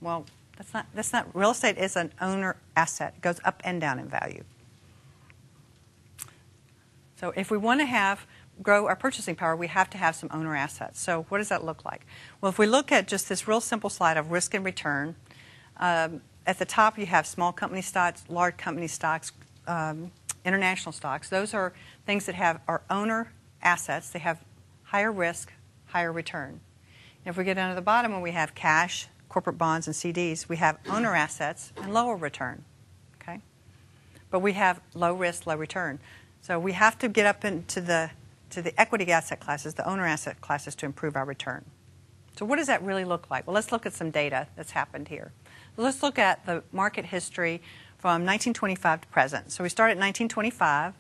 Well, that's not, real estate is an owner asset. It goes up and down in value. So if we want to grow our purchasing power, we have to have some owner assets. So what does that look like? Well, if we look at just this real simple slide of risk and return, at the top you have small company stocks, large company stocks, international stocks. Those are things that are owner assets. They have higher risk, higher return. And if we get down to the bottom where we have cash, corporate bonds, and CDs, we have owner assets and lower return. Okay? But we have low risk, low return. So we have to get up into the equity asset classes, the owner asset classes, to improve our return. So what does that really look like? Well, let's look at some data that's happened here. Let's look at the market history from 1925 to present. So we start at 1925.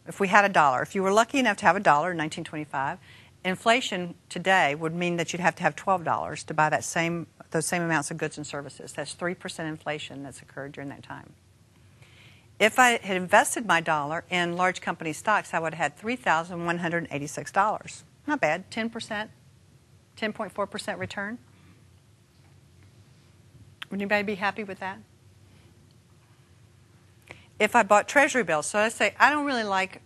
If we had $1, if you were lucky enough to have $1 in 1925, inflation today would mean that you'd have to have $12 to buy those same amounts of goods and services. That's 3% inflation that's occurred during that time. If I had invested my dollar in large company stocks, I would have had $3,186. Not bad. 10%, 10.4% return. Would anybody be happy with that? If I bought Treasury bills, so let's say I don't really like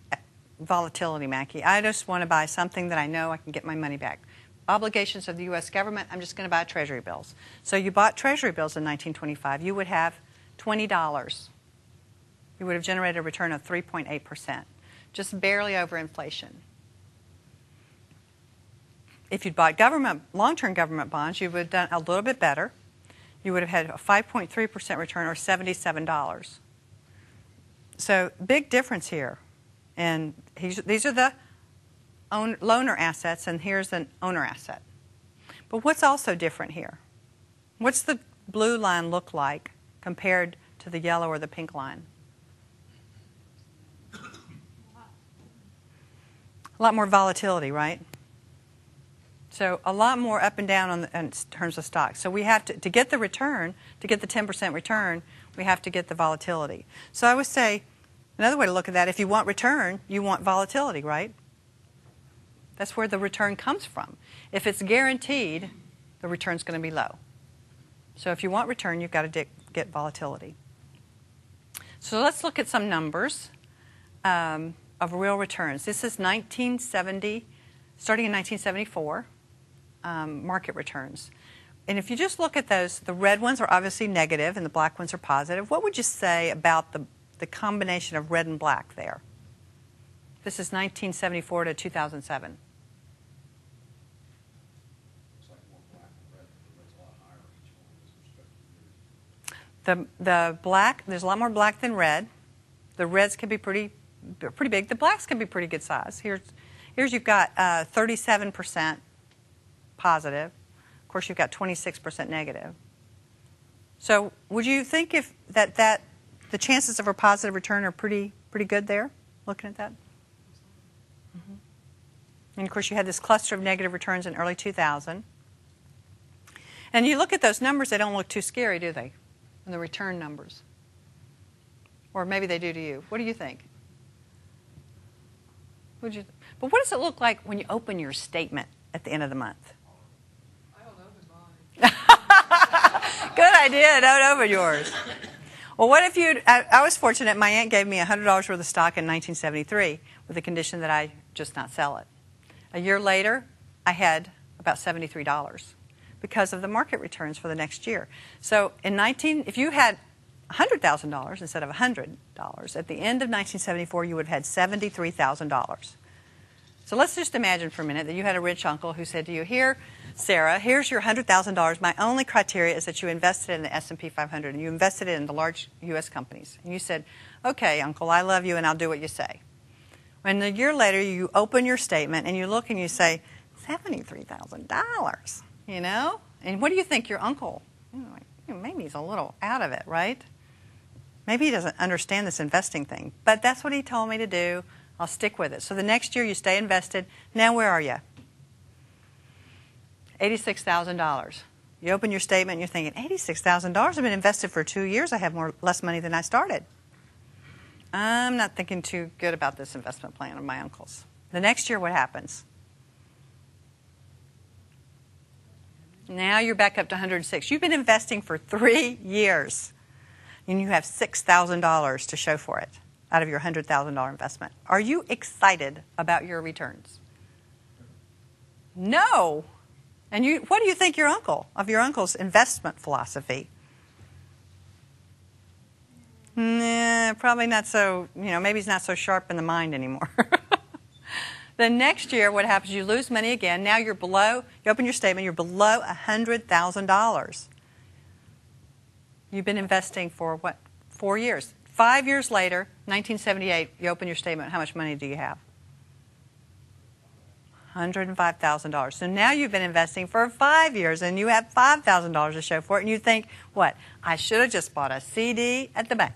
volatility, Mackey. I just want to buy something that I know I can get my money back. Obligations of the U.S. government, I'm just going to buy Treasury bills. So you bought Treasury bills in 1925. You would have $20. You would have generated a return of 3.8%, just barely over inflation. If you'd bought long-term government bonds, you would have done a little bit better. You would have had a 5.3% return, or $77. So big difference here. And these are the loaner assets, and here's an owner asset. But what's also different here? What's the blue line look like compared to the yellow or the pink line? A lot more volatility, right? So a lot more up and down in terms of stocks. So we have to get the return, to get the 10% return, we have to get the volatility. So I would say, another way to look at that, if you want return, you want volatility, right? That's where the return comes from. If it's guaranteed, the return's going to be low. So if you want return, you've got to get volatility. So let's look at some numbers of real returns. This is 1970, starting in 1974, market returns. And if you just look at those, the red ones are obviously negative and the black ones are positive. What would you say about the combination of red and black there? This is 1974 to 2007. Looks like more black than red. The red's a lot higher each one with respect to the The black, there's a lot more black than red. The reds can be pretty big. The blacks can be pretty good size. Here's you've got 37% positive. Of course, you've got 26% negative. So would you think if that the chances of a positive return are pretty good there, looking at that? Mm-hmm. And of course, you had this cluster of negative returns in early 2000. And you look at those numbers, they don't look too scary, do they? And the return numbers. Or maybe they do to you. What do you think? But what does it look like when you open your statement at the end of the month? I don't open mine. Good idea. Don't open yours. Well, what if I was fortunate. My aunt gave me $100 worth of stock in 1973 with the condition that I just not sell it. A year later, I had about $73 because of the market returns for the next year. So if you had $100,000 instead of $100, at the end of 1974, you would have had $73,000. So let's just imagine for a minute that you had a rich uncle who said to you, "Here, Sarah, here's your $100,000. My only criteria is that you invested in the S&P 500 and you invested it in the large U.S. companies." And you said, "Okay, uncle, I love you and I'll do what you say." When a year later you open your statement and you look and you say, $73,000, you know? And what do you think your uncle, maybe he's a little out of it, right? Maybe he doesn't understand this investing thing, but that's what he told me to do. I'll stick with it. So the next year you stay invested. Now where are you? $86,000. You open your statement and you're thinking, $86,000? I've been invested for 2 years. I have less money than I started. I'm not thinking too good about this investment plan of my uncle's. The next year, what happens? Now you're back up to 106. You've been investing for 3 years, and you have $6,000 to show for it out of your $100,000 investment. Are you excited about your returns? No. And what do you think of your uncle's investment philosophy? Nah, probably not so, maybe he's not so sharp in the mind anymore. The next year, what happens, you lose money again. Now you open your statement, you're below $100,000. You've been investing for 4 years. 5 years later, 1978, you open your statement, how much money do you have? $105,000. So now you've been investing for 5 years, and you have $5,000 to show for it, and you think, what? I should have just bought a CD at the bank.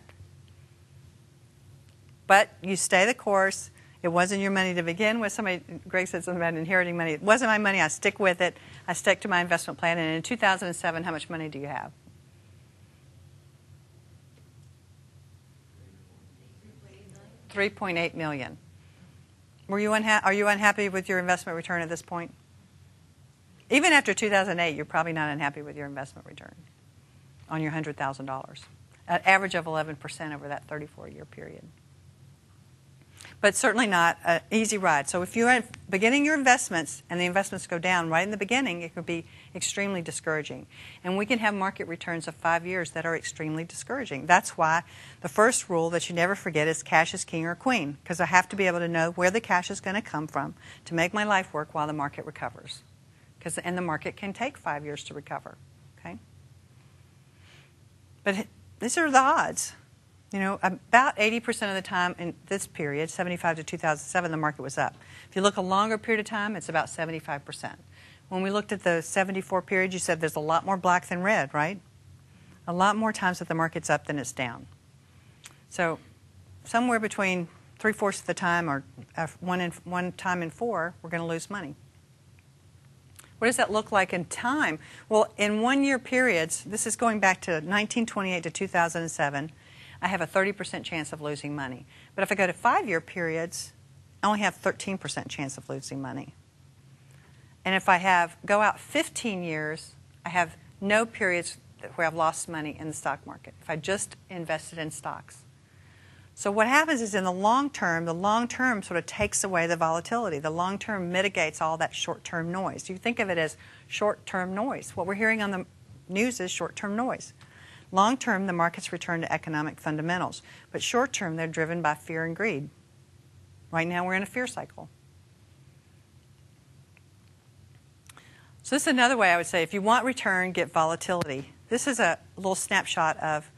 But you stay the course. It wasn't your money to begin with. Greg said something about inheriting money. It wasn't my money. I stick with it. I stick to my investment plan. And in 2007, how much money do you have? $3.8 million. Are you unhappy with your investment return at this point? Even after 2008, you're probably not unhappy with your investment return on your $100,000. An average of 11% over that 34-year period. But certainly not an easy ride. So if you're beginning your investments and the investments go down right in the beginning, it could be extremely discouraging. And we can have market returns of 5 years that are extremely discouraging. That's why the first rule that you never forget is cash is king or queen, because I have to be able to know where the cash is going to come from to make my life work while the market recovers. And the market can take 5 years to recover. Okay? But these are the odds. About 80% of the time in this period, 75 to 2007, the market was up. If you look a longer period of time, it's about 75%. When we looked at the 74 period, you said there's a lot more black than red, right? A lot more times that the market's up than it's down. So somewhere between 3/4 of the time or one time in 4, we're going to lose money. What does that look like in time? Well, in 1 year periods, this is going back to 1928 to 2007, I have a 30% chance of losing money. But if I go to 5 year periods, I only have 13% chance of losing money. And if I go out 15 years, I have no periods where I've lost money in the stock market, if I just invested in stocks. So what happens is in the long term sort of takes away the volatility. The long term mitigates all that short-term noise. You think of it as short-term noise. What we're hearing on the news is short-term noise. Long term, the markets return to economic fundamentals. But short term, they're driven by fear and greed. Right now, we're in a fear cycle. So this is another way I would say, if you want return, get volatility. This is a little snapshot of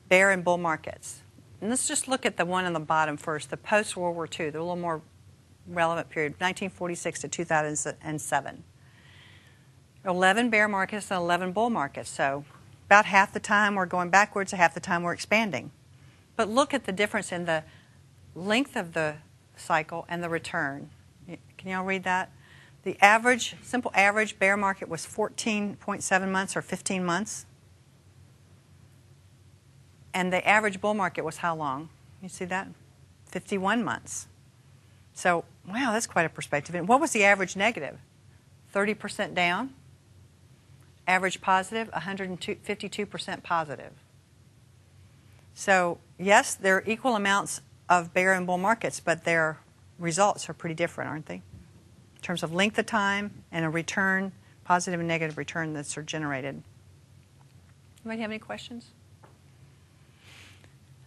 bear and bull markets. And let's just look at the one on the bottom first, the post-World War II, the little more relevant period, 1946 to 2007. 11 bear markets and 11 bull markets. So about half the time we're going backwards, half the time we're expanding. But look at the difference in the length of the cycle and the return. Can you all read that? The average, simple average bear market was 14.7 months or 15 months. And the average bull market was how long? You see that? 51 months. So, wow, that's quite a perspective. And what was the average negative? 30% down. Average positive, 152% positive. So, yes, there are equal amounts of bear and bull markets, but their results are pretty different, aren't they? In terms of length of time and a return, positive and negative return that's generated. Anybody have any questions?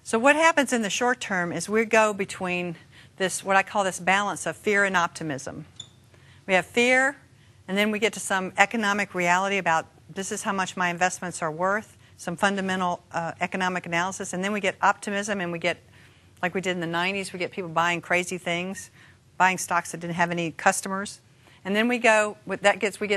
So what happens in the short term is we go between this, what I call this balance of fear and optimism. We have fear, and then we get to some economic reality about this is how much my investments are worth, some fundamental economic analysis, and then we get optimism, and we get, like we did in the 90s, we get people buying crazy things, buying stocks that didn't have any customers. And then we get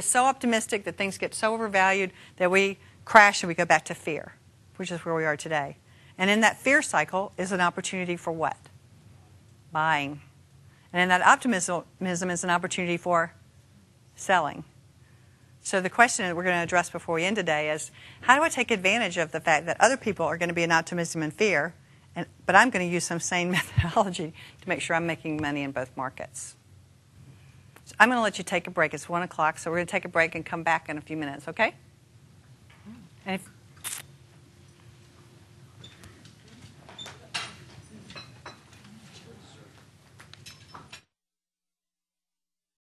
so optimistic that things get so overvalued that we crash and we go back to fear, which is where we are today. And in that fear cycle is an opportunity for what? Buying. And in that optimism is an opportunity for selling. So the question that we're going to address before we end today is, how do I take advantage of the fact that other people are going to be in optimism and fear, but I'm going to use some sane methodology to make sure I'm making money in both markets? So I'm going to let you take a break. It's 1 o'clock, so we're going to take a break and come back in a few minutes, okay? And if